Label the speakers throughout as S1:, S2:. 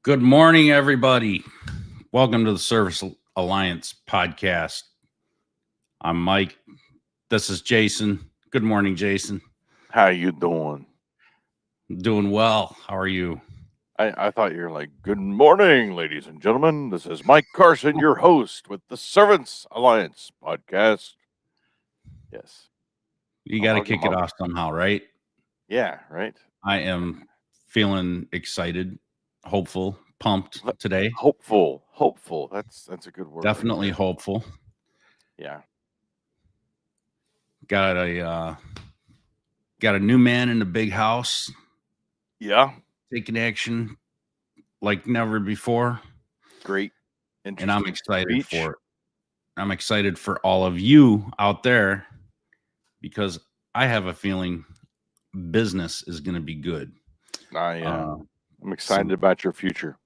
S1: Good morning, everybody. Welcome to the Service Alliance podcast. I'm Mike. This is Jason. Good morning, Jason.
S2: How you doing?
S1: Doing well. How are you?
S2: I thought you were like, good morning, ladies and gentlemen. This is Mike Carson, your host with the Servants Alliance podcast. Yes.
S1: You got to
S2: I'll get
S1: kick it
S2: my-
S1: off somehow, right?
S2: Yeah, right.
S1: I am feeling excited, hopeful, pumped today.
S2: Hopeful. That's a good word.
S1: Definitely hopeful.
S2: Yeah.
S1: Got a new man in the big house
S2: Yeah.
S1: taking action like never before.
S2: Great.
S1: And I'm excited
S2: speech.
S1: for it. I'm excited for all of you out there because I have a feeling business is going to be good.
S2: I'm excited about your future.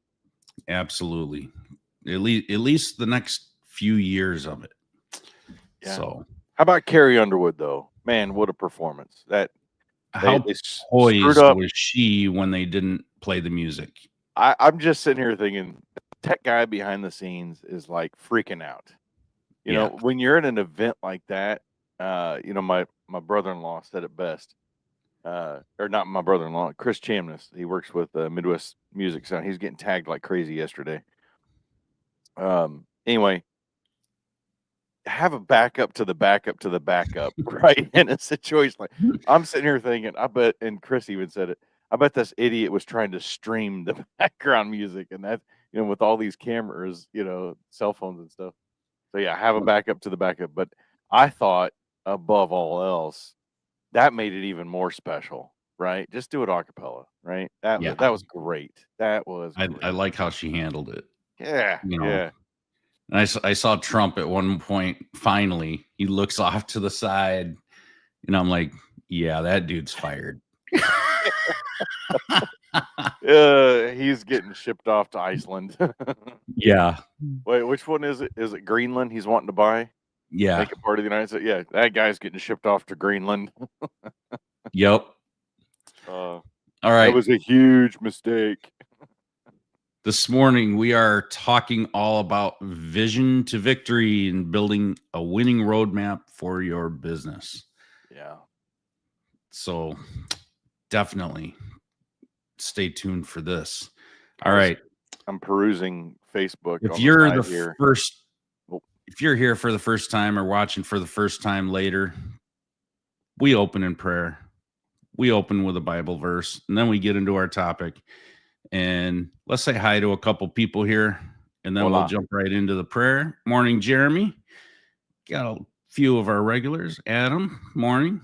S1: Absolutely. At least the next few years of it.
S2: Yeah.
S1: So
S2: how about Carrie Underwood though? Man, what a performance.
S1: How poised was she when they didn't play the music?
S2: I'm just sitting here thinking the tech guy behind the scenes is like freaking out. You know, when you're at an event like that, my brother-in-law said it best. Or not my brother-in-law, Chris Chamness. He works with Midwest Music Sound. He's getting tagged like crazy yesterday. Anyway, have a backup to the backup to the backup, right? In a situation like I'm sitting here thinking, I bet, and Chris even said it, I bet this idiot was trying to stream the background music, and that, with all these cameras, cell phones and stuff. So yeah, have a backup to the backup. But I thought above all else, that made it even more special, right? Just do it a cappella, right? That was great. That was great.
S1: I like how she handled it.
S2: Yeah. Yeah.
S1: And I saw Trump at one point, finally, he looks off to the side, and I'm like, yeah, that dude's fired.
S2: He's getting shipped off to Iceland.
S1: Yeah.
S2: Wait, which one is it? Is it Greenland he's wanting to buy?
S1: Yeah.
S2: Make it part of the United States? Yeah, that guy's getting shipped off to Greenland.
S1: Yep.
S2: All
S1: right.
S2: That was a huge mistake.
S1: This morning, we are talking all about vision to victory and building a winning roadmap for your business.
S2: Yeah.
S1: So definitely stay tuned for this. All right.
S2: I'm perusing Facebook.
S1: If you're if you're here for the first time or watching for the first time later, we open in prayer. We open with a Bible verse, and then we get into our topic. And let's say hi to a couple people here, and then we'll jump right into the prayer. Morning, Jeremy. Got a few of our regulars. Adam, morning.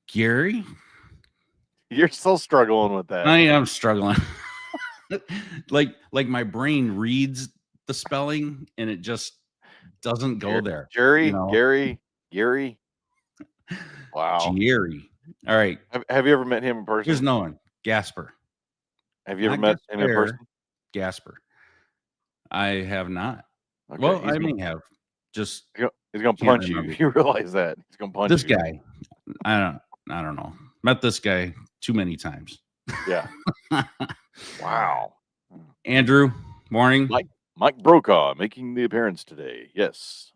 S1: Gary.
S2: You're still struggling with that.
S1: I am struggling. like my brain reads the spelling, and it just doesn't go there.
S2: Gary. Wow.
S1: Jerry. All right.
S2: Have you ever met him in person?
S1: There's no one. Gasper.
S2: Have you ever met him in person?
S1: Gasper. I have not.
S2: Okay,
S1: well, I may have. Just
S2: he's gonna punch you if you realize that. He's gonna punch
S1: this guy. I don't know. Met this guy too many times.
S2: Yeah. Wow.
S1: Andrew, morning.
S2: Mike Brokaw making the appearance today. Yes.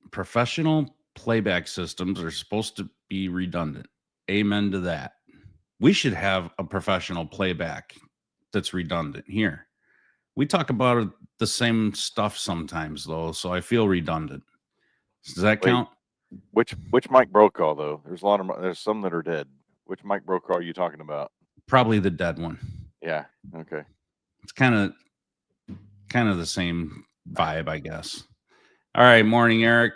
S1: Professional playback systems are supposed to be redundant. Amen to that. We should have a professional playback that's redundant here. We talk about the same stuff sometimes, though, so I feel redundant. Does that count?
S2: Which Mike Brokaw, though? There's some that are dead. Which Mike Brokaw are you talking about?
S1: Probably the dead one.
S2: Yeah. Okay.
S1: It's kind of the same vibe, I guess. All right. Morning, Eric.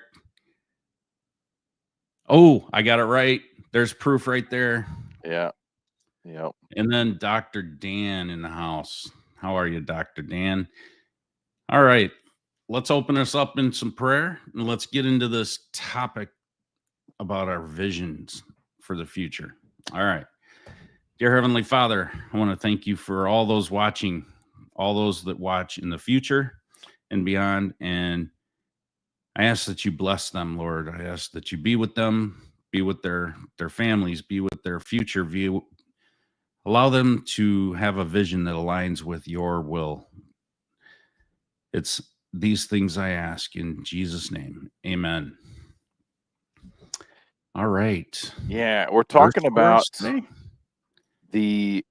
S1: Oh, I got it right. There's proof right there.
S2: Yeah. Yep.
S1: And then Dr. Dan in the house. How are you, Dr. Dan? All right. Let's open us up in some prayer, and let's get into this topic about our visions for the future. All right. Dear Heavenly Father, I want to thank you for all those watching, all those that watch in the future and beyond. And I ask that you bless them, Lord. I ask that you be with them, be with their families, be with their future view. Allow them to have a vision that aligns with your will. It's these things I ask in Jesus' name. Amen. All right.
S2: Yeah, we're
S1: Verse
S2: talking
S1: for us
S2: about
S1: today.
S2: the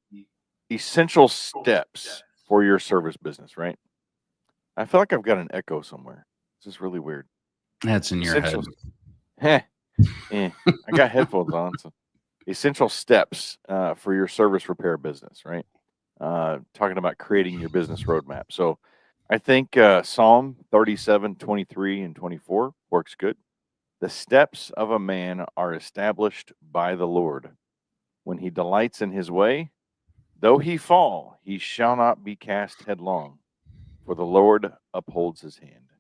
S2: essential steps for your service business, right? I feel like I've got an echo somewhere. This is really weird.
S1: That's in your head.
S2: Heh, I got headphones on. So essential steps for your service repair business, right? Talking about creating your business roadmap. So I think Psalm 37, 23, and 24 works good. The steps of a man are established by the Lord. When he delights in his way, though he fall, he shall not be cast headlong, for the Lord upholds his hand.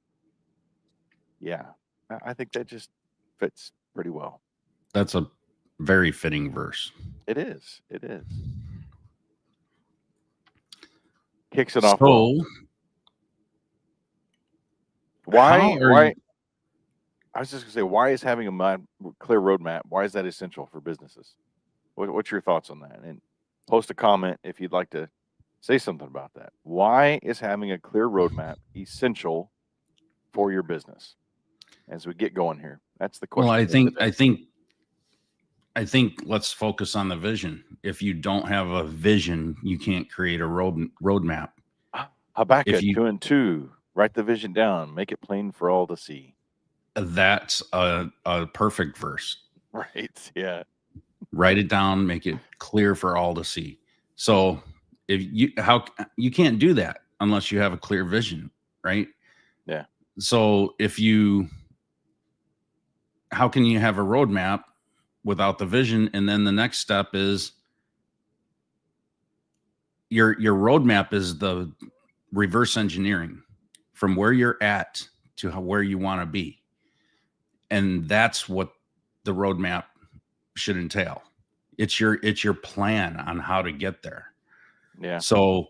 S2: Yeah, I think that just fits pretty well.
S1: That's a very fitting verse.
S2: It is. It is. Kicks it off well. Why? I was just gonna say, why is having a clear roadmap? Why is that essential for businesses? What's your thoughts on that? And post a comment if you'd like to say something about that. Why is having a clear roadmap essential for your business? As we get going here, that's the question.
S1: Well, I think let's focus on the vision. If you don't have a vision, you can't create a roadmap.
S2: Habakkuk 2 and 2. Write the vision down, make it plain for all to see.
S1: That's a perfect verse.
S2: Right. Yeah.
S1: Write it down, make it clear for all to see. So if you can't do that unless you have a clear vision, right?
S2: Yeah.
S1: So how can you have a roadmap without the vision? And then the next step is your roadmap is the reverse engineering from where you're at to where you want to be. And that's what the roadmap should entail. It's your plan on how to get there.
S2: Yeah.
S1: So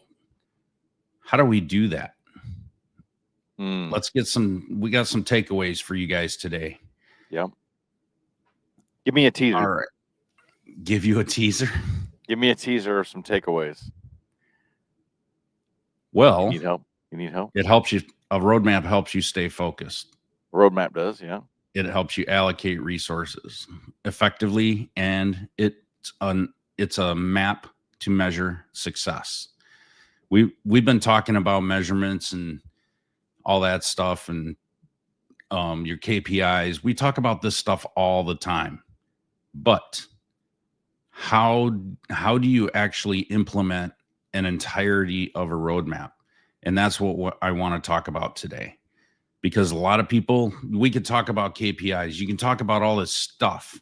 S1: how do we do that?
S2: We
S1: got some takeaways for you guys today.
S2: Yep. Give me a teaser.
S1: All right. Give you a teaser?
S2: Give me a teaser of some takeaways.
S1: Well,
S2: you need help. You need help.
S1: It helps you. A roadmap helps you stay focused.
S2: Roadmap does, yeah.
S1: It helps you allocate resources effectively, and it's a map to measure success. We've been talking about measurements and all that stuff, and your KPIs. We talk about this stuff all the time, but how do you actually implement an entirety of a roadmap? And that's what I want to talk about today. Because a lot of people, we could talk about KPIs, you can talk about all this stuff,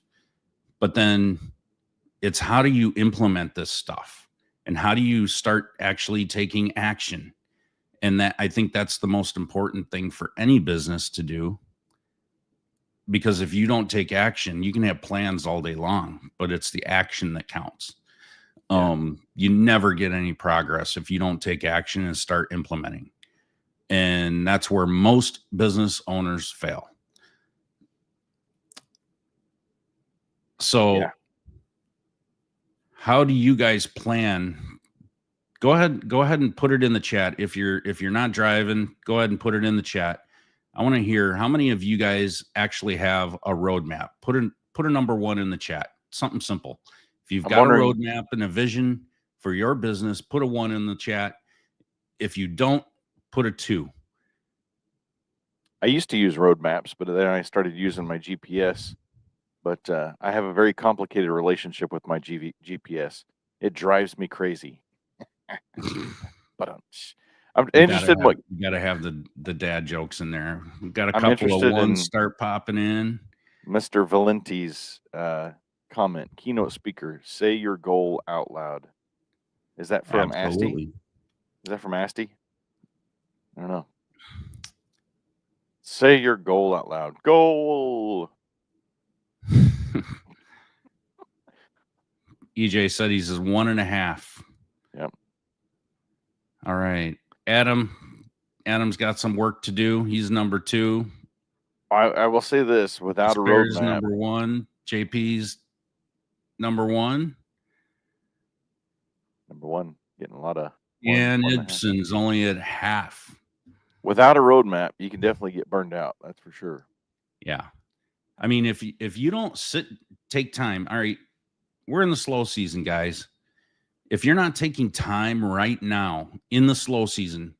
S1: but then it's how do you implement this stuff and how do you start actually taking action? And that, I think that's the most important thing for any business to do. Because if you don't take action, you can have plans all day long, but it's the action that counts. Yeah. You never get any progress if you don't take action and start implementing. And that's where most business owners fail. So how do you guys plan? Go ahead and put it in the chat. If you're not driving, go ahead and put it in the chat. I want to hear how many of you guys actually have a roadmap. Put a number 1 in the chat. Something simple. If you've got a roadmap and a vision for your business, put a 1 in the chat. If you don't, put a 2.
S2: I used to use roadmaps, but then I started using my GPS. But I have a very complicated relationship with my GPS. It drives me crazy. But I'm interested.
S1: You got to have the dad jokes in there. We've got a couple of ones start popping in.
S2: Mr. Valenti's comment, keynote speaker, say your goal out loud. Is that from Asti? Is that from Asti? I don't know. Say your goal out loud. Goal.
S1: EJ said he's 1.5.
S2: Yep.
S1: All right. Adam's got some work to do. He's number 2.
S2: I will say this, without a roadmap.
S1: Number 1. JP's number one.
S2: Number one, getting a lot of
S1: And
S2: 1.5.
S1: Ibsen's only at half.
S2: Without a roadmap, you can definitely get burned out. That's for sure.
S1: Yeah. I mean, if you don't take time, all right, we're in the slow season, guys. If you're not taking time right now in the slow season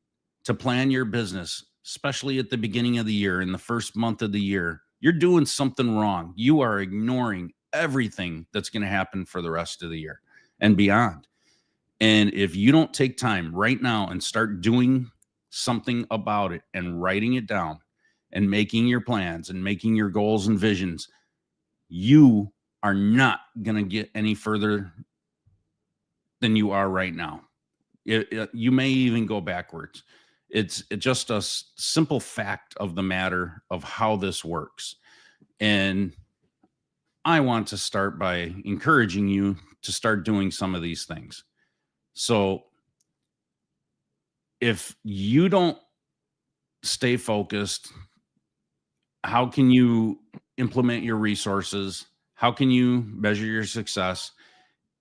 S1: to plan your business, especially at the beginning of the year, in the first month of the year, you're doing something wrong. You are ignoring everything that's going to happen for the rest of the year and beyond. And if you don't take time right now and start doing something about it and writing it down and making your plans and making your goals and visions, you are not going to get any further than you are right now. You may even go backwards. It's just a simple fact of the matter of how this works. And I want to start by encouraging you to start doing some of these things. So if you don't stay focused, how can you implement your resources? How can you measure your success?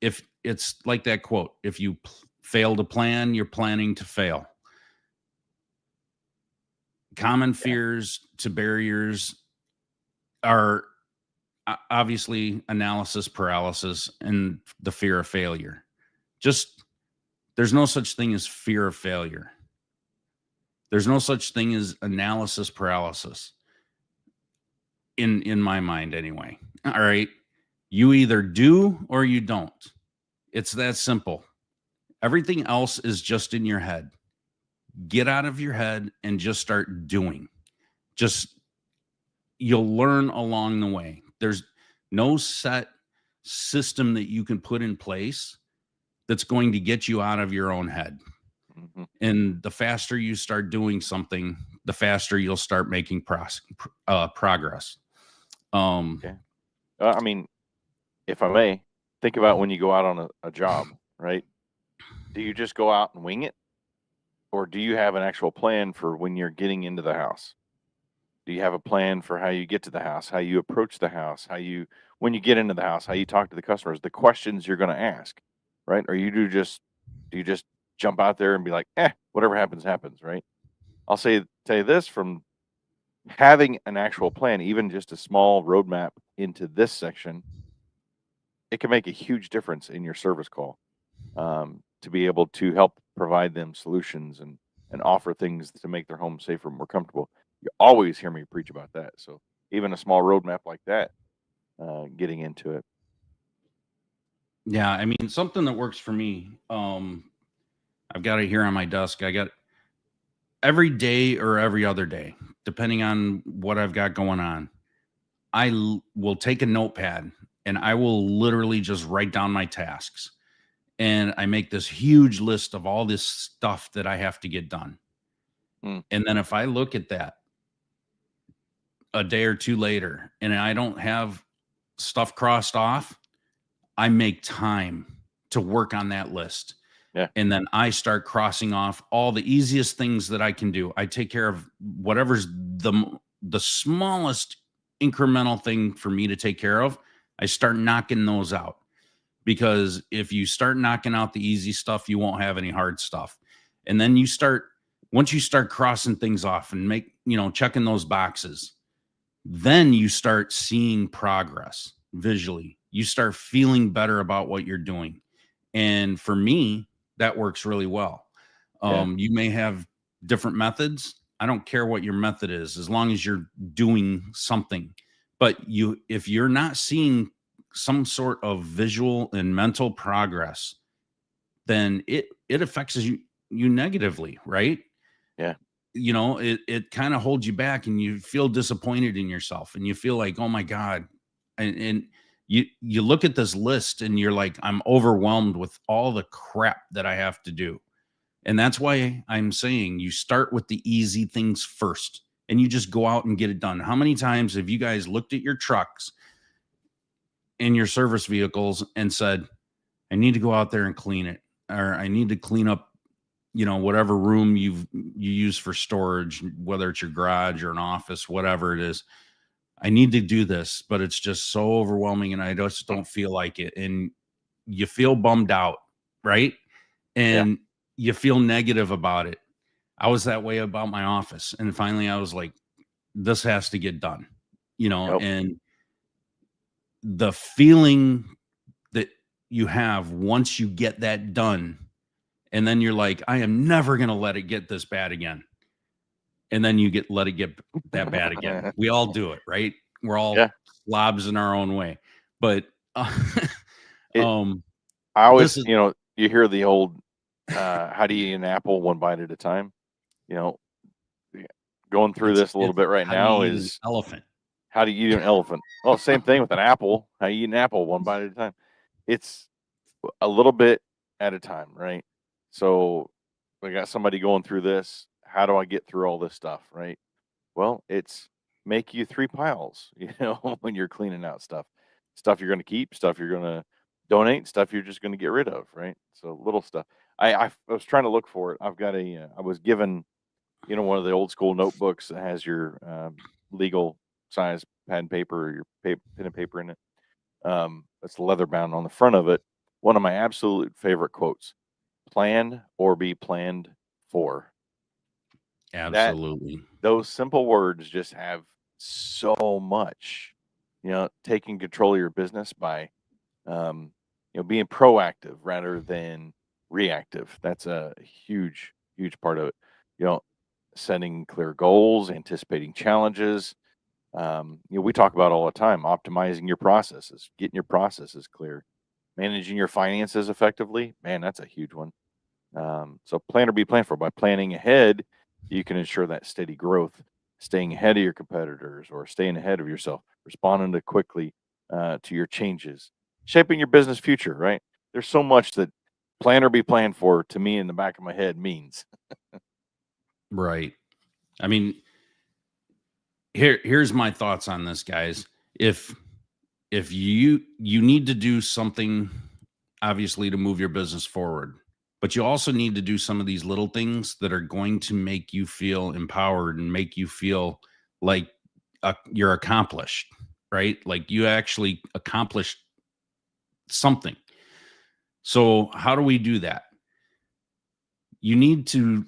S1: If it's like that quote, if you fail to plan, you're planning to fail. Common fears to barriers are obviously analysis paralysis and the fear of failure. Just there's no such thing as fear of failure. There's no such thing as analysis paralysis in my mind anyway. All right. You either do or you don't. It's that simple. Everything else is just in your head. Get out of your head and just start doing. Just you'll learn along the way. There's no set system that you can put in place that's going to get you out of your own head.
S2: Mm-hmm.
S1: And the faster you start doing something, the faster you'll start making progress.
S2: Okay. I mean, if I may, think about when you go out on a job, right? Do you just go out and wing it? Or do you have an actual plan for when you're getting into the house? Do you have a plan for how you get to the house, how you approach the house, when you get into the house, how you talk to the customers, the questions you're going to ask, right? Or do you just jump out there and be like, whatever happens, happens, right? I'll tell you this, from having an actual plan, even just a small roadmap into this section, it can make a huge difference in your service call, to be able to help provide them solutions and offer things to make their home safer, more comfortable. You always hear me preach about that. So even a small roadmap like that, getting into it.
S1: Yeah, I mean, something that works for me. I've got it here on my desk. I got every day or every other day, depending on what I've got going on. Will take a notepad and I will literally just write down my tasks. And I make this huge list of all this stuff that I have to get done.
S2: Mm.
S1: And then if I look at that a day or two later and I don't have stuff crossed off, I make time to work on that list.
S2: Yeah.
S1: And then I start crossing off all the easiest things that I can do. I take care of whatever's the smallest incremental thing for me to take care of. I start knocking those out, because if you start knocking out the easy stuff, you won't have any hard stuff. And then once you start crossing things off and checking those boxes, then you start seeing progress visually. You start feeling better about what you're doing. And for me, that works really well.
S2: Yeah.
S1: You may have different methods. I don't care what your method is, as long as you're doing something. But if you're not seeing some sort of visual and mental progress, then it affects you negatively, right?
S2: Yeah.
S1: It kind of holds you back and you feel disappointed in yourself and you feel like, oh my God. And you look at this list and you're like, I'm overwhelmed with all the crap that I have to do. And that's why I'm saying you start with the easy things first and you just go out and get it done. How many times have you guys looked at your trucks and your service vehicles and said, I need to go out there and clean it, or I need to clean up, whatever room you use for storage, whether it's your garage or an office, whatever it is. I need to do this, but it's just so overwhelming and I just don't feel like it. And you feel bummed out, right?
S2: Yeah.
S1: And you feel negative about it. I was that way about my office. And finally I was like, this has to get done,
S2: Yep.
S1: and the feeling that you have once you get that done, and then you're like, I am never going to let it get this bad again. And then you let it get that bad again. We all do it, right? We're
S2: Yeah.
S1: all slobs in our own way. But
S2: It
S1: um
S2: I
S1: this
S2: always,
S1: is
S2: you hear the old, how do you eat an apple one bite at a time? You know, yeah, going through this a little
S1: it's
S2: bit right
S1: how do you
S2: now
S1: eat an
S2: is
S1: elephant?
S2: how do you eat an elephant? Well, same thing with an apple. How you eat an apple one bite at a time. It's a little bit at a time, right? So we got somebody going through this. How do I get through all this stuff, right? Well, it's make you 3 piles, when you're cleaning out stuff. Stuff you're gonna keep, stuff you're gonna donate, stuff you're just gonna get rid of, right? So little stuff. I was trying to look for it. I've got I was given, one of the old school notebooks that has your, legal size pad and paper or your pen and paper in it. It's leather bound on the front of it. One of my absolute favorite quotes: "Plan or be planned for." That
S1: Absolutely.
S2: Those simple words just have so much, taking control of your business by, being proactive rather than reactive. That's a huge, huge part of it. You know, setting clear goals, anticipating challenges. We talk about all the time, optimizing your processes, getting your processes clear, managing your finances effectively. Man, that's a huge one. So plan or be planned for. By planning ahead, you can ensure that steady growth, staying ahead of your competitors or staying ahead of yourself, responding to quickly to your changes, shaping your business future. Right? There's so much that plan or be planned for to me in the back of my head means.
S1: Right. I mean, here's my thoughts on this, guys. If you need to do something, obviously, to move your business forward, but you also need to do some of these little things that are going to make you feel empowered and make you feel like you're accomplished, right? Like you actually accomplished something. So how do we do that? You need to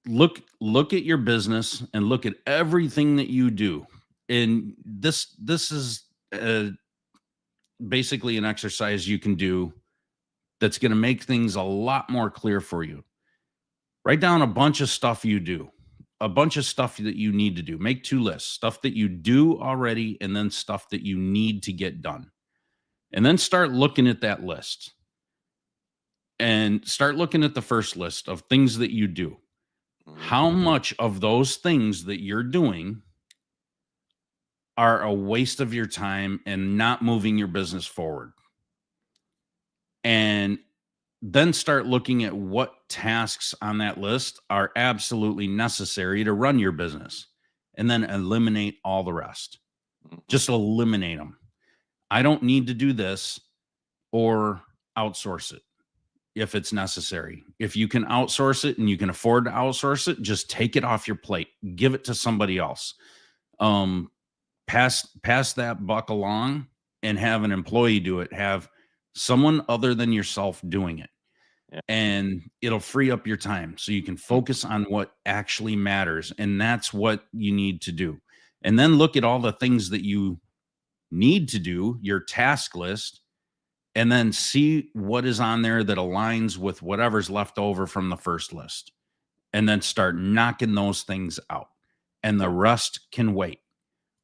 S1: look at your business and look at everything that you do. And this is basically an exercise you can do that's going to make things a lot more clear for you. Write down a bunch of stuff you do, a bunch of stuff that you need to do. Make 2 lists: stuff that you do already and then stuff that you need to get done. And then start looking at that list and start looking at the first list of things that you do.
S2: Mhm.
S1: How much of those things that you're doing are a waste of your time and not moving your business forward? And then start looking at what tasks on that list are absolutely necessary to run your business, and then eliminate all the rest.
S2: Mhm.
S1: Just eliminate them. I don't need to do this, or outsource it if it's necessary. If you can outsource it and you can afford to outsource it, just take it off your plate. Give it to somebody else. Um, pass that buck along and have an employee do it. Have someone other than yourself doing it,
S2: Yeah.
S1: and it'll free up your time so you can focus on what actually matters, and that's what you need to do. And then look at all the things that you need to do, your task list, and then see what is on there that aligns with whatever's left over from the first list, and then start knocking those things out, and the
S2: Yeah.
S1: rest can wait.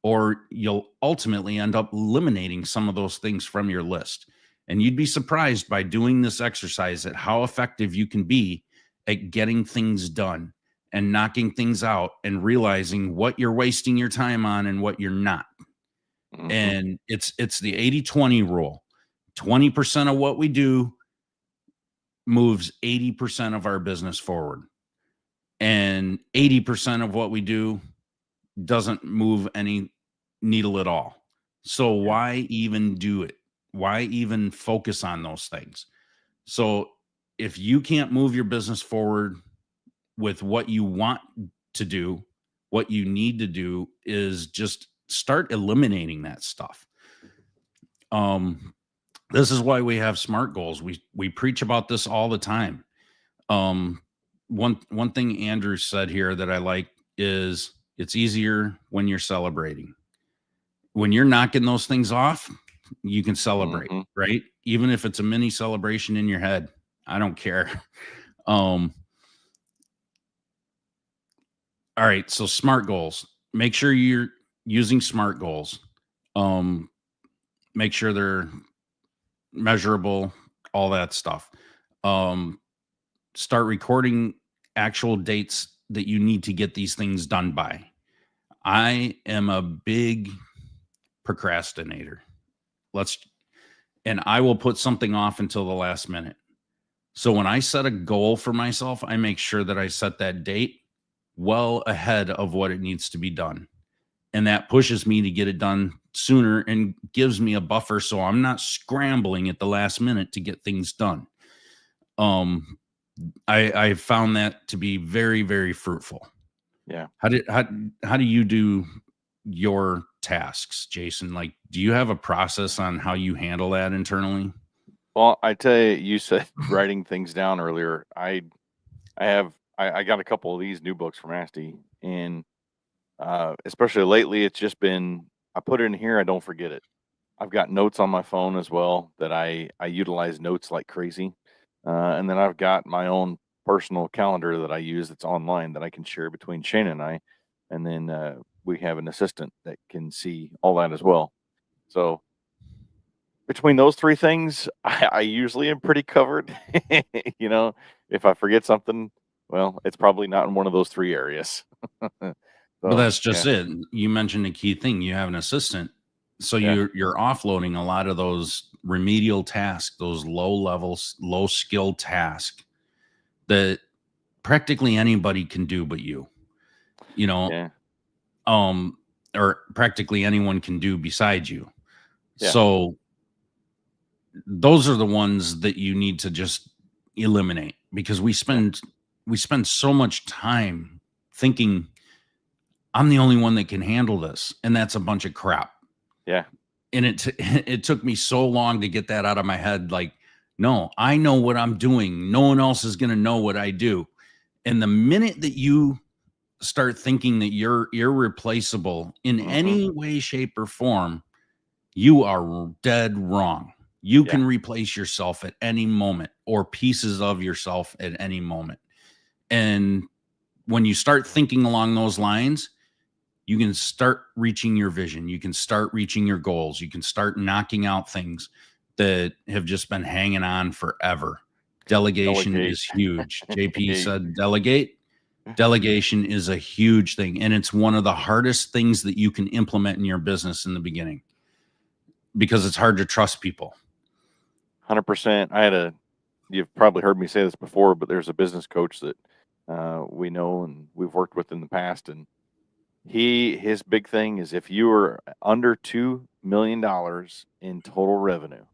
S1: Or you'll ultimately end up eliminating some of those things from your list. And you'd be surprised by doing this exercise at how effective you can be at getting things done and knocking things out and realizing what you're wasting your time on and what you're not.
S2: Mhm.
S1: And it's the 80-20 rule. 20% of what we do moves 80% of our business forward. And 80% of what we do doesn't move any needle at all. So
S2: Yeah.
S1: why even do it? Why even focus on those things? So if you can't move your business forward with what you want to do, what you need to do is just start eliminating that stuff. This is why we have SMART goals. We preach about this all the time. Um, one thing Andrew said here that I like is it's easier when you're celebrating. When you're knocking those things off, you can celebrate,
S2: Mhm.
S1: right? Even if it's a mini celebration in your head, I don't care. Um, all right, so SMART goals. Make sure you're using SMART goals. Um, make sure they're measurable, all that stuff. Um, start recording actual dates that you need to get these things done by. I am a big procrastinator. Let's and I will put something off until the last minute. So when I set a goal for myself, I make sure that I set that date well ahead of what it needs to be done. And that pushes me to get it done sooner and gives me a buffer so I'm not scrambling at the last minute to get things done. Um I found that to be very, very fruitful.
S2: Yeah.
S1: How do you do your tasks, Jason? Like, do you have a process on how you handle that internally?
S2: Well, I tell you, you said writing things down earlier. I got a couple of these new books from Asti, and especially lately, it's just been I put it in here, I don't forget it. I've got notes on my phone as well that I utilize notes like crazy, and then I've got my own personal calendar that I use that's online that I can share between Shane and I, and then we have an assistant that can see all that as well. So between those 3 things, I usually am pretty covered. You know, if I forget something, well, it's probably not in one of those 3 areas.
S1: But
S2: So,
S1: that's just
S2: yeah,
S1: it. You mentioned a key thing. You have an assistant. So
S2: yeah,
S1: you're offloading a lot of those remedial tasks, those low levels, low skill tasks that practically anybody can do but you. You know,
S2: yeah,
S1: um, or practically anyone can do besides you.
S2: yeah,
S1: So those are the ones that you need to just eliminate because
S2: yeah,
S1: we spend so much time thinking I'm the only one that can handle this, and that's a bunch of crap.
S2: yeah,
S1: And it took me so long to get that out of my head. Like, no, I know what I'm doing. No one else is going to know what I do. And the minute that you start thinking that you're irreplaceable in
S2: mhm,
S1: any way, shape, or form, you are dead wrong. You
S2: yeah,
S1: can replace yourself at any moment or pieces of yourself at any moment. And when you start thinking along those lines, you can start reaching your vision. You can start reaching your goals. You can start knocking out things that have just been hanging on forever. Delegation
S2: delegate.
S1: is huge. JP said delegate. Delegation is a huge thing. And it's one of the hardest things that you can implement in your business in the beginning because it's hard to trust people.
S2: 100%. You've probably heard me say this before, but there's a business coach that we know and we've worked with in the past, and his big thing is if you are under $2 million in total revenue,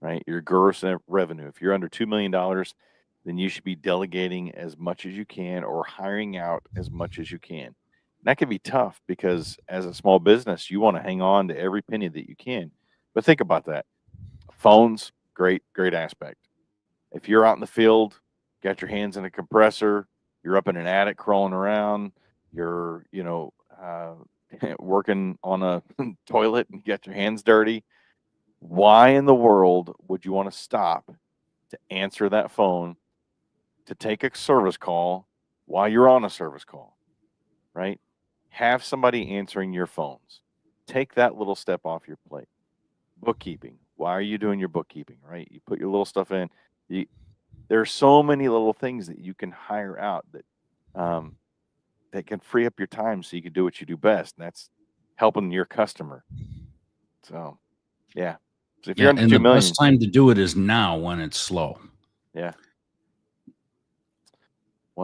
S2: right? Your gross revenue. If you're under $2 million, then you should be delegating as much as you can or hiring out as much as you can. And that can be tough because as a small business, you want to hang on to every penny that you can. But think about that. Phones, great aspect. If you're out in the field, got your hands in a compressor, you're up in an attic crawling around, you're, working on a toilet and you got your hands dirty, why in the world would you want to stop to answer that phone, to take a service call while you're on a service call, right? Have somebody answering your phones. Take that little step off your plate. Bookkeeping. Why are you doing your bookkeeping, right? You put your little stuff in. You, there are so many little things that you can hire out um, that can free up your time so you can do what you do best, and that's helping your customer. So, yeah. So if you're
S1: Yeah.
S2: under
S1: And
S2: two
S1: the best
S2: million,
S1: time to do it is now when it's slow.
S2: yeah,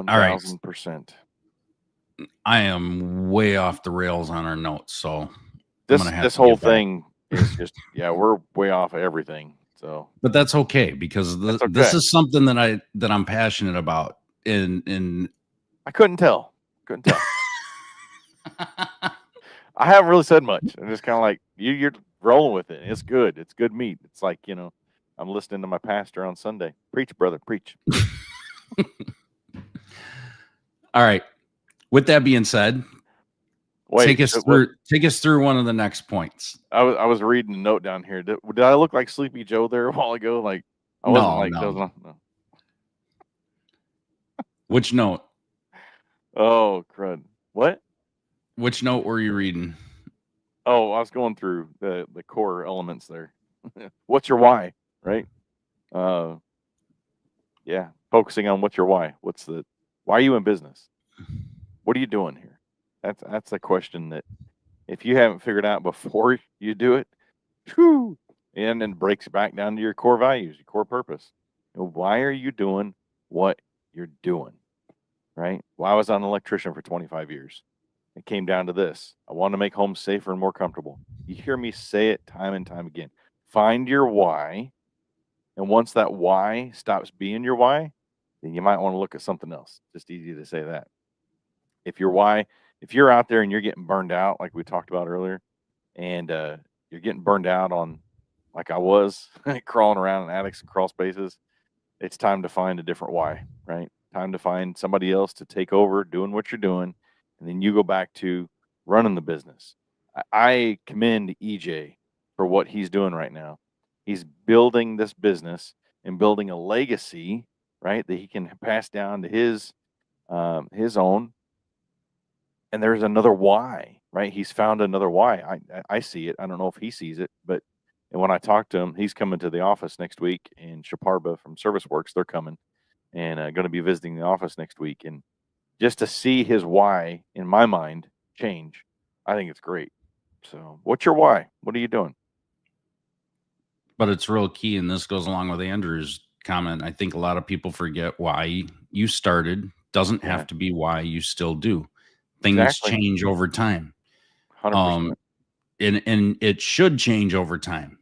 S1: All right.
S2: 1000%.
S1: I am way off the rails on our notes. So I'm going
S2: This
S1: to have
S2: this
S1: to
S2: whole
S1: get back.
S2: thing is just yeah, we're way off of everything. So
S1: But that's okay because
S2: that's
S1: this
S2: okay.
S1: is something that I'm passionate about. And
S2: I couldn't tell. Couldn't tell. I haven't really said much. I'm just kind of like you're rolling with it. It's good. It's good meat. It's like, I'm listening to my pastor on Sunday. Preach, brother, preach.
S1: All right. With that being said,
S2: Wait,
S1: take us through one of the next points.
S2: I was reading a note down here. Did I look like Sleepy Joe there a while ago? Like I wasn't like
S1: No.
S2: no.
S1: Which note?
S2: Oh crud! What?
S1: Which note were you reading?
S2: Oh, I was going through the core elements there. What's your why, right? Yeah, focusing on what's your why. Why are you in business? What are you doing here? That's a question that if you haven't figured out before you do it, whew, and then breaks back down to your core values, your core purpose. Why are you doing what you're doing? Right? Well, I was an electrician for 25 years. It came down to this. I want to make homes safer and more comfortable. You hear me say it time and time again. Find your why. And once that why stops being your why, then you might want to look at something else. Just easy to say that. If you're out there and you're getting burned out, like we talked about earlier, and you're getting burned out on, like I was, crawling around in attics and crawl spaces, it's time to find a different why, right? Time to find somebody else to take over doing what you're doing, and then you go back to running the business. I commend EJ for what he's doing right now. He's building this business and building a legacy, right, that he can pass down to his own. And there's another why, right? He's found another why. I see it. I don't know if he sees it, but and when I talk to him, he's coming to the office next week in Shaparba from Service Works. They're coming and going to be visiting the office next week. And just to see his why in my mind change, I think it's great. So, what's your why? What are you doing?
S1: But it's real key, and this goes along with Andrew's comment. I think a lot of people forget why you started. Doesn't have to be why you still do. Things change over time.
S2: 100%.
S1: And it should change over time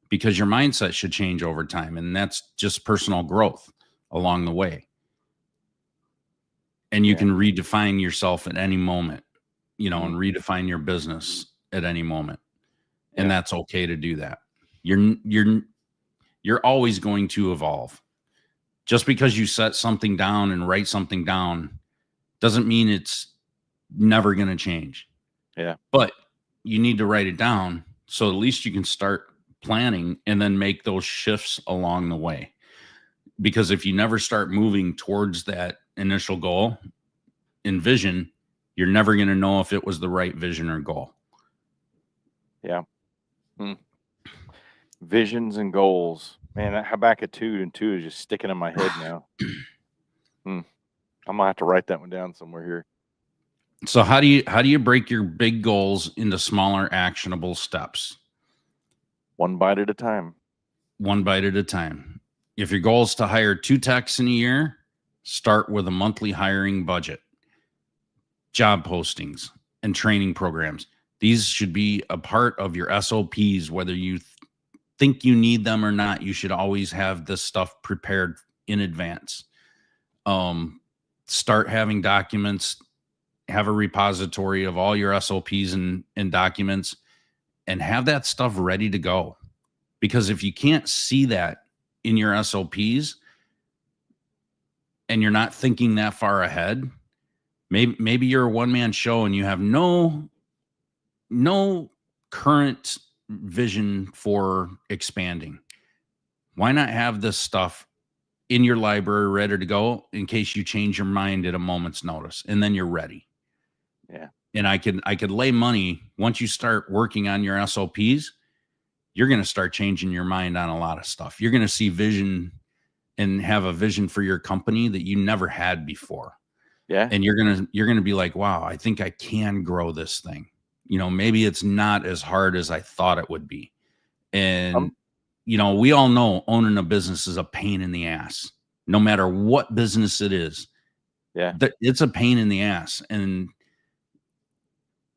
S1: because your mindset should change over time. And that's just personal growth along the way. And you can redefine yourself at any moment, and redefine your business at any moment. And that's okay to do that. You're always going to evolve. Just because you set something down and write something down doesn't mean it's never going to change.
S2: Yeah.
S1: But you need to write it down so at least you can start planning and then make those shifts along the way. Because if you never start moving towards that initial goal and vision, you're never going to know if it was the right vision or goal.
S2: Yeah. Visions and goals. Man, that Habakkuk 2:2 is just sticking in my head now. I'm gonna have to write that one down somewhere here.
S1: So how do you break your big goals into smaller actionable steps?
S2: One bite at a time.
S1: One bite at a time. If your goal is to hire 2 techs in a year, start with a monthly hiring budget. Job postings and training programs. These should be a part of your SOPs, whether you think you need them or not. You should always have this stuff prepared in advance. Start having documents, have a repository of all your SOPs and documents, and have that stuff ready to go. Because if you can't see that in your SOPs and you're not thinking that far ahead, maybe you're a one-man show and you have no current vision for expanding. Why not have this stuff in your library ready to go in case you change your mind at a moment's notice, and then you're ready?
S2: Yeah.
S1: And I could lay money, once you start working on your SOPs, you're going to start changing your mind on a lot of stuff. You're going to see vision and have a vision for your company that you never had before.
S2: Yeah.
S1: And you're going to be like, wow, I think I can grow this thing. Maybe it's not as hard as I thought it would be. And, we all know owning a business is a pain in the ass, no matter what business it is.
S2: Yeah.
S1: It's a pain in the ass. And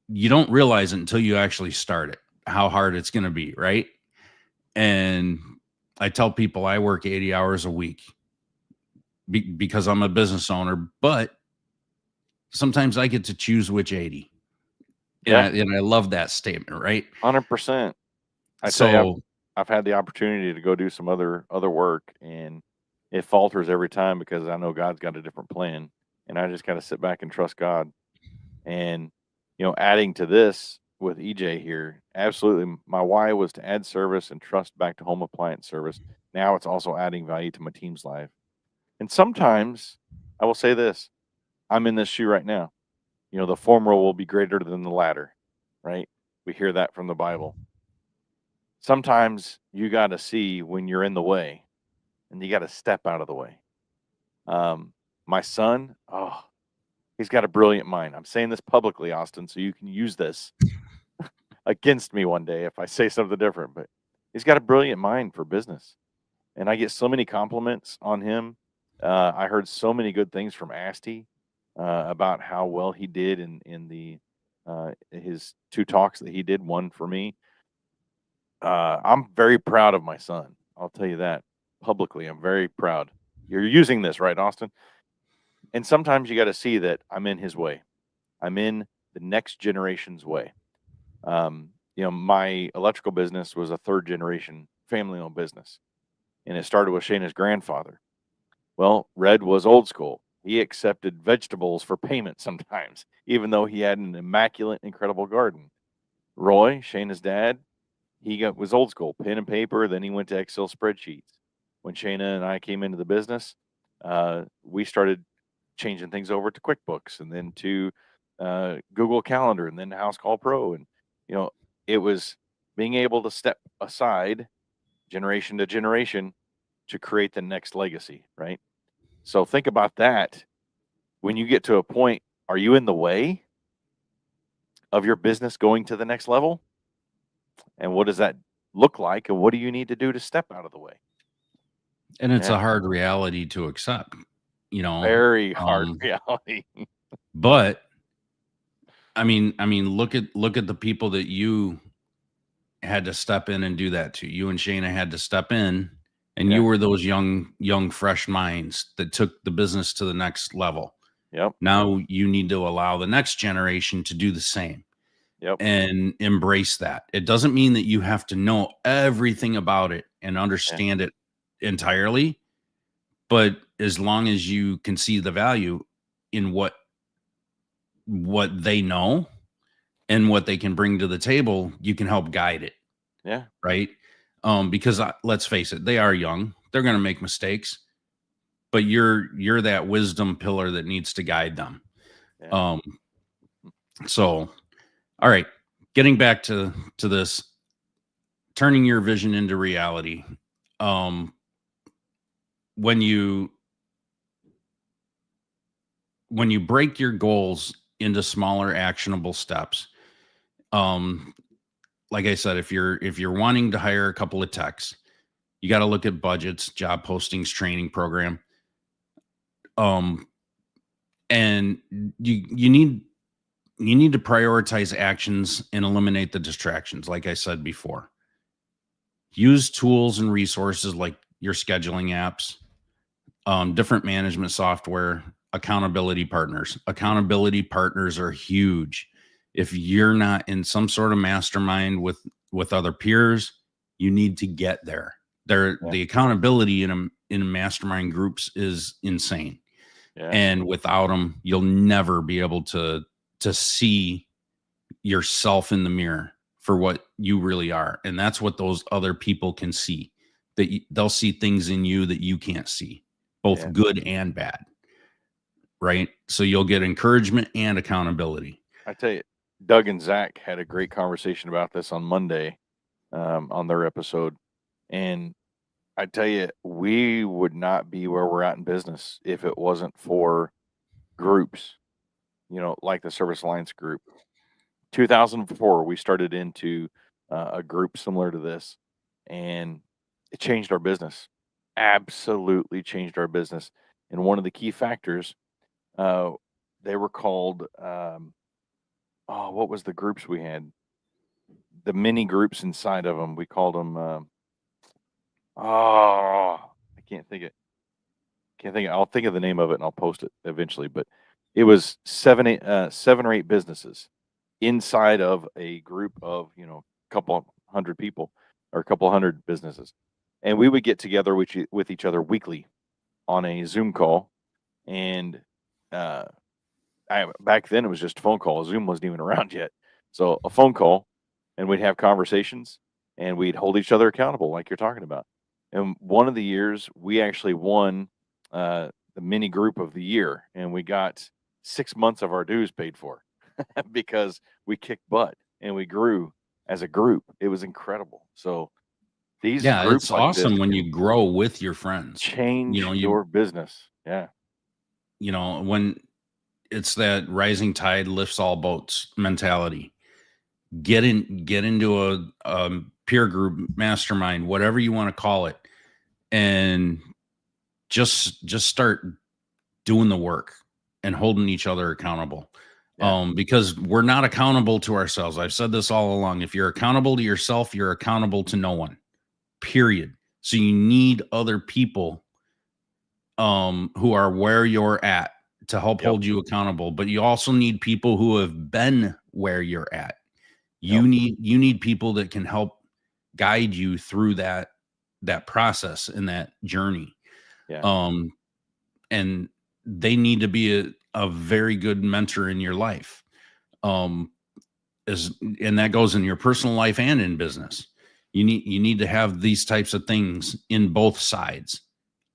S1: you don't realize it until you actually start it, how hard it's going to be. Right. And I tell people I work 80 hours a week because I'm a business owner, but sometimes I get to choose which 80.
S2: Yeah.
S1: And I love that statement, right?
S2: 100%. I tell you,
S1: So
S2: I've had the opportunity to go do some other work, and it falters every time because I know God's got a different plan, and I just gotta sit back and trust God. And, adding to this with EJ here, absolutely, my why was to add service and trust back to home appliance service. Now it's also adding value to my team's life. And sometimes I will say this, I'm in this shoe right now. The former will be greater than the latter, right? We hear that from the Bible. Sometimes you got to see when you're in the way and you got to step out of the way. Um, my son, oh, he's got a brilliant mind. I'm saying this publicly, Austin, so you can use this against me one day if I say something different, but he's got a brilliant mind for business. And I get so many compliments on him. I heard so many good things from Asti about how well he did in the his two talks that he did, one for me. I'm very proud of my son. I'll tell you that publicly. I'm very proud. You're using this, right, Austin? And sometimes you got to see that I'm in his way. I'm in the next generation's way. My electrical business was a third generation family owned business, and it started with Shayna's grandfather. Well, Red was old school. He accepted vegetables for payment sometimes, even though he had an immaculate, incredible garden. Roy, Shayna's dad, was old school, pen and paper. Then he went to Excel spreadsheets. When Shayna and I came into the business, we started changing things over to QuickBooks and then to Google Calendar and then House Call Pro. And, you know, it was being able to step aside generation to generation to create the next legacy, right? So think about that. When you get to a point, are you in the way of your business going to the next level? And what does that look like? And what do you need to do to step out of the way?
S1: and it's
S2: Yeah,
S1: a hard reality to accept, you know.
S2: very hard
S1: Um,
S2: reality.
S1: but I mean, look at the people that you had to step in and do that to. You and Shayna had to step in, and you
S2: Yeah.
S1: were those young, fresh minds that took the business to the next level.
S2: Yep.
S1: Now you need to allow the next generation to do the same
S2: Yep.
S1: and embrace that. It doesn't mean that you have to know everything about it and
S2: Yeah.
S1: understand it entirely, but as long as you can see the value in what they know and what they can bring to the table, you can help guide it,
S2: Yeah.
S1: right? Because let's face it, they are young. They're going to make mistakes, but you're that wisdom pillar that needs to guide them.
S2: Yeah.
S1: Um, so, all right, getting back to this, turning your vision into reality. Um, when you when you break your goals into smaller, actionable steps, um, like I said, if you're wanting to hire a couple of techs, you got to look at budgets, job postings, training program. Um, and you need to prioritize actions and eliminate the distractions. Like I said before, use tools and resources like your scheduling apps, different management software, accountability partners. Accountability partners are huge. If you're not in some sort of mastermind with other peers, you need to get there.
S2: Yeah.
S1: The accountability in mastermind groups is insane,
S2: Yeah.
S1: and without them, you'll never be able to see yourself in the mirror for what you really are, and that's what those other people can see. They'll see things in you that you can't see, both
S2: Yeah.
S1: good and bad, right? So you'll get encouragement and accountability.
S2: I tell you, Doug and Zach had a great conversation about this on Monday on their episode. And I tell you, we would not be where we're at in business if it wasn't for groups, like the Service Alliance group. 2004, we started into a group similar to this, and it changed our business. Absolutely changed our business. And one of the key factors, uh, they were called, what was the groups we had? The mini groups inside of them. We called them. I can't think it. Can't think. I'll think of the name of it and I'll post it eventually. But it was seven or eight businesses inside of a group of, you know, a couple hundred people or a couple hundred businesses. And we would get together with each other weekly on a Zoom call. And uh, back then it was just a phone call. Zoom wasn't even around yet. So a phone call, and we'd have conversations, and we'd hold each other accountable, like you're talking about. And one of the years we actually won the mini group of the year, and we got 6 months of our dues paid for because we kicked butt and we grew as a group. It was incredible. So these
S1: Yeah,
S2: groups
S1: it's
S2: like this
S1: awesome when
S2: can
S1: you grow with your friends.
S2: change
S1: You
S2: your business. Yeah.
S1: know, when it's that rising tide lifts all boats mentality. Get into a peer group, mastermind, whatever you want to call it, and just start doing the work and holding each other accountable.
S2: Yeah.
S1: Because we're not accountable to ourselves. I've said this all along. If you're accountable to yourself, you're accountable to no one. Period. So you need other people who are where you're at to help
S2: Yep.
S1: hold you accountable, but you also need people who have been where you're at.
S2: Yep.
S1: You need people that can help guide you through that process and that journey.
S2: Yeah.
S1: Um, and they need to be a very good mentor in your life. Um, and that goes in your personal life and in business. You need to have these types of things in both sides.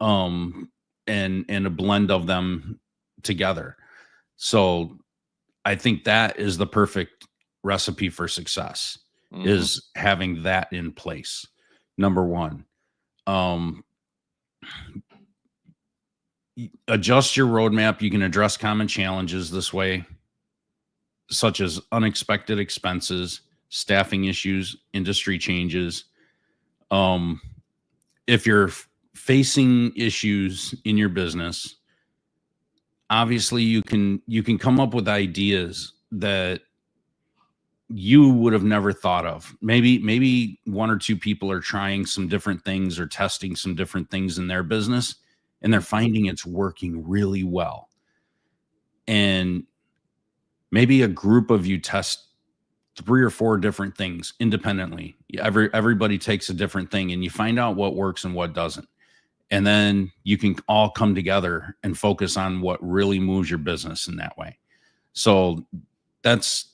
S1: And a blend of them together. So I think that is the perfect recipe for success,
S2: Hmm.
S1: is having that in place. Number one. Um, Adjust your roadmap. You can address common challenges this way, such as unexpected expenses, staffing issues, industry changes. Um, if you're facing issues in your business, obviously you can come up with ideas that you would have never thought of. Maybe one or two people are trying some different things or testing some different things in their business, and they're finding it's working really well. And maybe a group of you test three or four different things independently. Everybody takes a different thing, and you find out what works and what doesn't. And then you can all come together and focus on what really moves your business in that way. So that's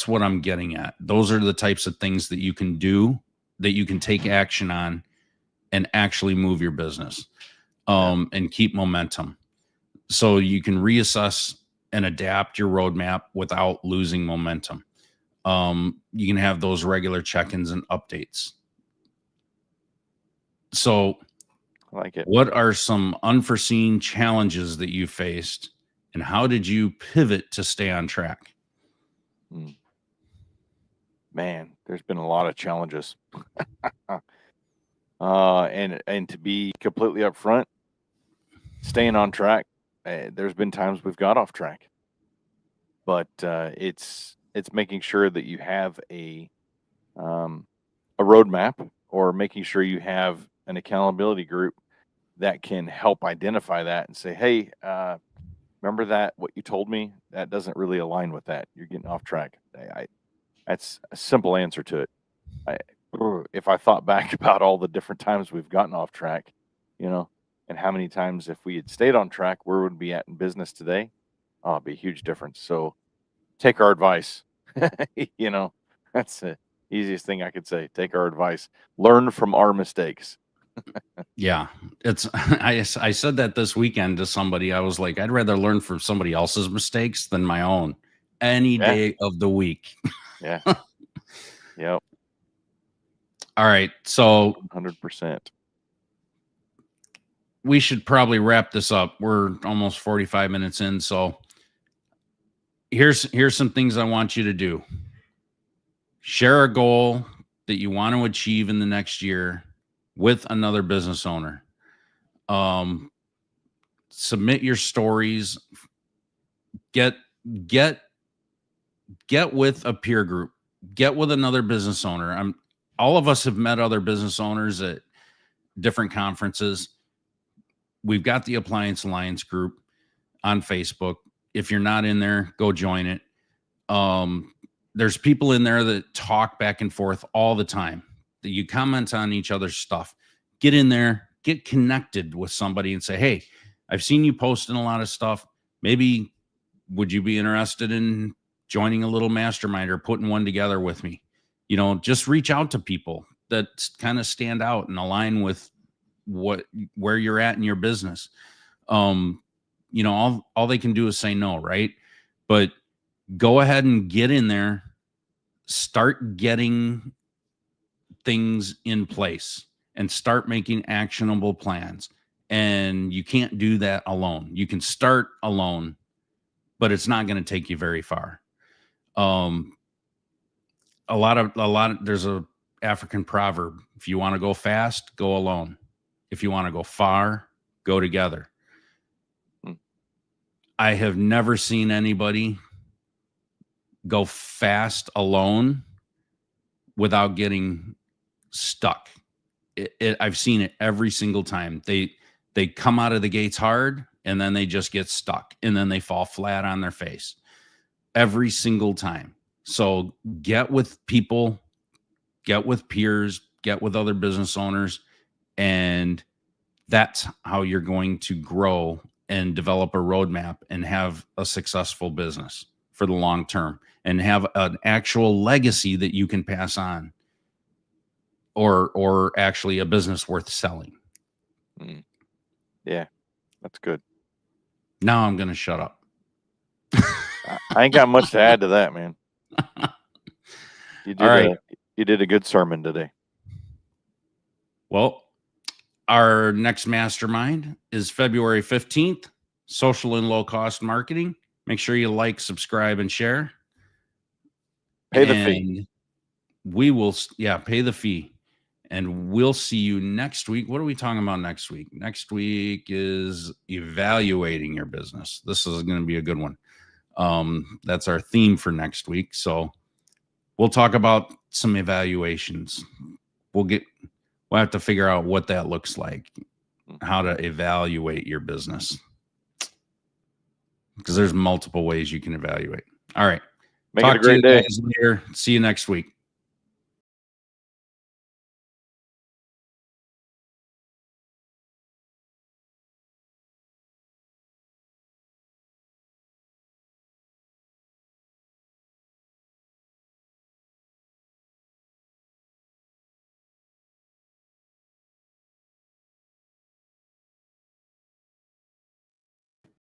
S1: what I'm getting at. Those are the types of things that you can do, that you can take action on and actually move your business,
S2: Yeah.
S1: and keep momentum. So you can reassess and adapt your roadmap without losing momentum. You can have those regular check-ins and updates. So
S2: I like it.
S1: what are some unforeseen challenges that you faced, and how did you pivot to stay on track?
S2: Mm. Man, there's been a lot of challenges. And to be completely upfront, staying on track, there's been times we've got off track, but it's making sure that you have um, a roadmap, or making sure you have an accountability group that can help identify that and say, hey, remember that what you told me, that doesn't really align with that. You're getting off track. That's a simple answer to it. I, if I thought back about all the different times we've gotten off track, you know, and how many times, if we had stayed on track, where would we be at in business today? Oh, it'd be a huge difference. So take our advice. You know, that's the easiest thing I could say. Take our advice. Learn from our mistakes.
S1: Yeah, it's I said that this weekend to somebody. I was like, I'd rather learn from somebody else's mistakes than my own any
S2: Yeah.
S1: day of the week.
S2: Yeah. Yep.
S1: All right, so
S2: 100%.
S1: we should probably wrap this up. We're almost 45 minutes in, so here's some things I want you to do. Share a goal that you want to achieve in the next year with another business owner. Um, Submit your stories. Get get get with a peer group. Get with another business owner. All of us have met other business owners at different conferences. We've got the Appliance Alliance group on Facebook. If you're not in there, go join it. Um, there's people in there that talk back and forth all the time. That you comment on each other's stuff. Get in there, get connected with somebody and say, hey, I've seen you posting a lot of stuff. Maybe would you be interested in joining a little mastermind or putting one together with me? Just reach out to people that kind of stand out and align with where you're at in your business. All they can do is say no, right? But go ahead and get in there, start getting things in place and start making actionable plans. And you can't do that alone. You can start alone, but it's not going to take you very far. There's a African proverb. If you want to go fast, go alone. If you want to go far, go together. I have never seen anybody go fast alone without getting stuck. I've seen it every single time. They come out of the gates hard and then they just get stuck and then they fall flat on their face every single time. So get with people, get with peers, get with other business owners, and that's how you're going to grow and develop a roadmap and have a successful business for the long term and have an actual legacy that you can pass on, or actually a business worth selling.
S2: Yeah, that's good.
S1: Now I'm going to shut up.
S2: I ain't got much to add to that, man. You did a good sermon today.
S1: Well, our next mastermind is February 15th, social and low cost marketing. Make sure you like, subscribe, and share.
S2: Pay the fee.
S1: We will, pay the fee. And we'll see you next week. What are we talking about next week? Next week is evaluating your business. This is going to be a good one. That's our theme for next week. So we'll talk about some evaluations. We'll have to figure out what that looks like, how to evaluate your business, because there's multiple ways you can evaluate. All right.
S2: Make it a great day.
S1: See you next week.